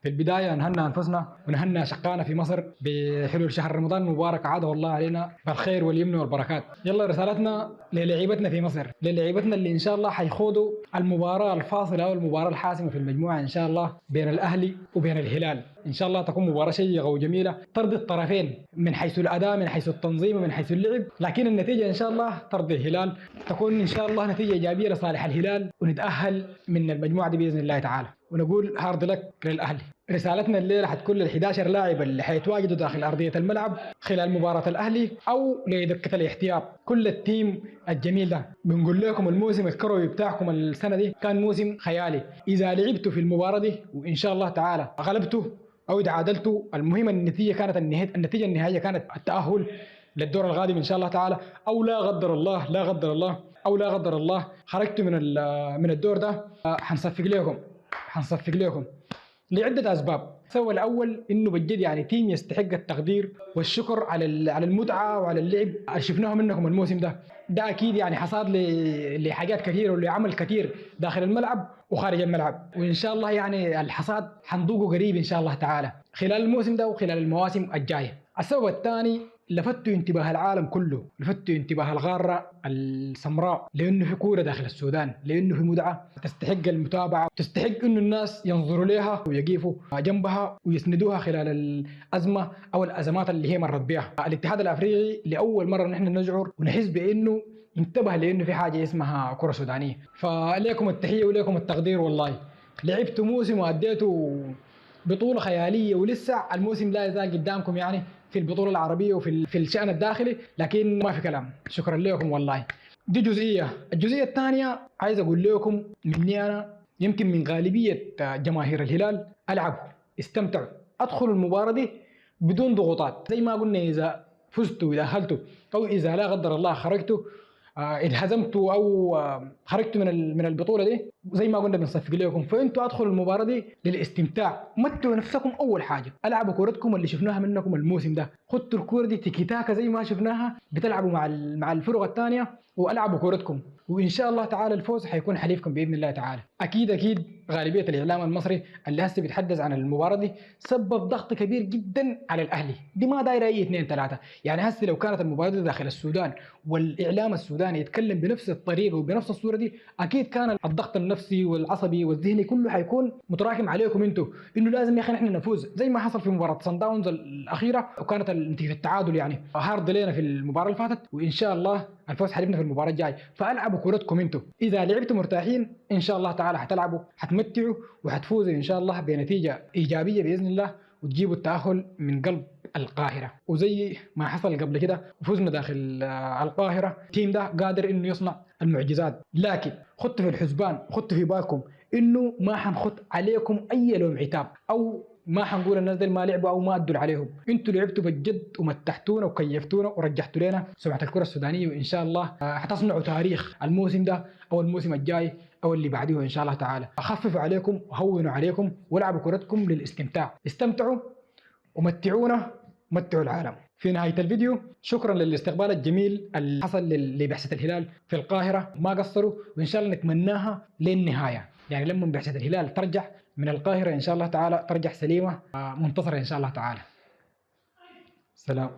في البداية نهنى أنفسنا ونهنى شقانا في مصر بحلول شهر رمضان المبارك، عاده الله علينا بالخير واليمن والبركات. يلا رسالتنا للاعيبتنا في مصر، للاعيبتنا اللي إن شاء الله حيخوضوا المباراة الفاصلة أو المباراة الحاسمة في المجموعة إن شاء الله بين الأهلي وبين الهلال. إن شاء الله تكون مباراة شيقة وجميلة ترضي الطرفين من حيث الأداء، من حيث التنظيم، من حيث اللعب، لكن النتيجة إن شاء الله ترضي الهلال، تكون إن شاء الله نتيجة إيجابية لصالح الهلال ونتأهل من المجموعة دي بإذن الله تعالى. ونقول هارد لك للأهلي. رسالتنا الليلة حتكون لل 11 لاعب اللي حيتواجدوا داخل أرضية الملعب خلال مباراة الأهلي أو لدكة الاحتياط، كل التيم الجميل ده بنقول لكم الموسم الكروي بتاعكم السنة دي كان موسم خيالي. إذا لعبتوا في المباراة دي وإن شاء الله تعالى غلبتوا أو تعادلتوا، المهم النتيجة كانت النتيجة النهائية كانت التأهل للدور القادم إن شاء الله تعالى، أو لا قدر الله لا قدر الله أو لا قدر الله خرجتوا من الدور ده، حنصفق لكم لعدة أسباب. السبب الأول إنه بجد يعني تيم يستحق التقدير والشكر على المتعة وعلى اللعب اللي شفناه منكم الموسم ده أكيد يعني حصاد لحاجات كثيرة ولعمل كثير داخل الملعب وخارج الملعب، وإن شاء الله يعني الحصاد حنذوقه قريب إن شاء الله تعالى خلال الموسم ده وخلال المواسم الجاية. السبب الثاني، لفتوا انتباه العالم كله، لفتوا انتباه القارة السمراء لأنه في كورة داخل السودان، لأنه في متعة تستحق المتابعة، تستحق إنه الناس ينظروا لها ويقيفوا جنبها ويسندوها خلال الأزمة أو الأزمات اللي هي مرت بها. الاتحاد الأفريقي لأول مرة نحن نشعر ونحس بأنه انتبه لأنه في حاجة اسمها كرة سودانية. فليكم التحية وليكم التقدير، والله لعبتوا موسم وأديتوا بطولة خيالية، ولسه الموسم لا يزال قدامكم يعني في البطولة العربية وفي الشأن الداخلي، لكن ما في كلام. شكرا لكم والله. دي جزئية. الجزئية الثانية عايز أقول لكم مني أنا، يمكن من غالبية جماهير الهلال، ألعبوا، استمتعوا، أدخلوا المباراة دي بدون ضغوطات. زي ما قلنا إذا فزتوا إذا أهلتوا أو إذا لا قدر الله خرجتوا انهزمتوا او خرجتوا من البطوله دي، زي ما قلنا بنصفق لكم. فانتوا ادخلوا المباراه دي للاستمتاع، متعوا نفسكم اول حاجه، العبوا كورتكم اللي شفناها منكم الموسم ده، خدوا الكوره دي تيكي تاكا زي ما شفناها بتلعبوا مع الفرق الثانيه، والعبوا كورتكم، وان شاء الله تعالى الفوز حيكون حليفكم باذن الله تعالى. اكيد غالبيه الاعلام المصري اللي هسه بيتحدث عن المباراه دي سبب ضغط كبير جدا على الاهلي، دي ما دايره اي اثنين ثلاثه. يعني هسه لو كانت المباراه دي داخل السودان والاعلام السوداني يتكلم بنفس الطريقه وبنفس الصوره دي، اكيد كان الضغط النفسي والعصبي والذهني كله حيكون متراكم عليكم انتم، انه لازم يا اخي نحن نفوز، زي ما حصل في مباراه صن داونز الاخيره وكانت نتيجه التعادل يعني هارد لنا في المباراه اللي فاتت، وان شاء الله الفوز حليفنا في المباراه الجايه. فالعبوا كورتكم انتم، اذا لعبتوا مرتاحين ان شاء الله تعالى حتلعبوا، حتمتعوا وحتفوزوا ان شاء الله بنتيجه ايجابيه باذن الله، وتجيبوا التاهل من قلب القاهره. وزي ما حصل قبل كده وفزنا داخل القاهره، التيم ده قادر انه يصنع المعجزات. لكن خدوا في الحسبان، خدوا في بالكم انه ما حنخط عليكم اي لوم عتاب، او ما حنقول الناس دي ما لعبوا او ما ادوا عليهم. انتوا لعبتوا بجد ومتحتونا وكيفتونا ورجحتوا لنا سمعه الكره السودانيه، وان شاء الله حتصنعوا تاريخ الموسم ده او الموسم الجاي او اللي بعده ان شاء الله تعالى. اخففوا عليكم وهونوا عليكم والعبوا كرتكم للاستمتاع، استمتعوا ومتعونا، متعوا العالم. في نهاية الفيديو شكرا للاستقبال الجميل اللي حصل لبعثة الهلال في القاهرة، ما قصروا، وإن شاء الله نتمناها للنهاية، يعني لما بعثة الهلال ترجع من القاهرة إن شاء الله تعالى ترجع سليمة منتصرة إن شاء الله تعالى. سلام.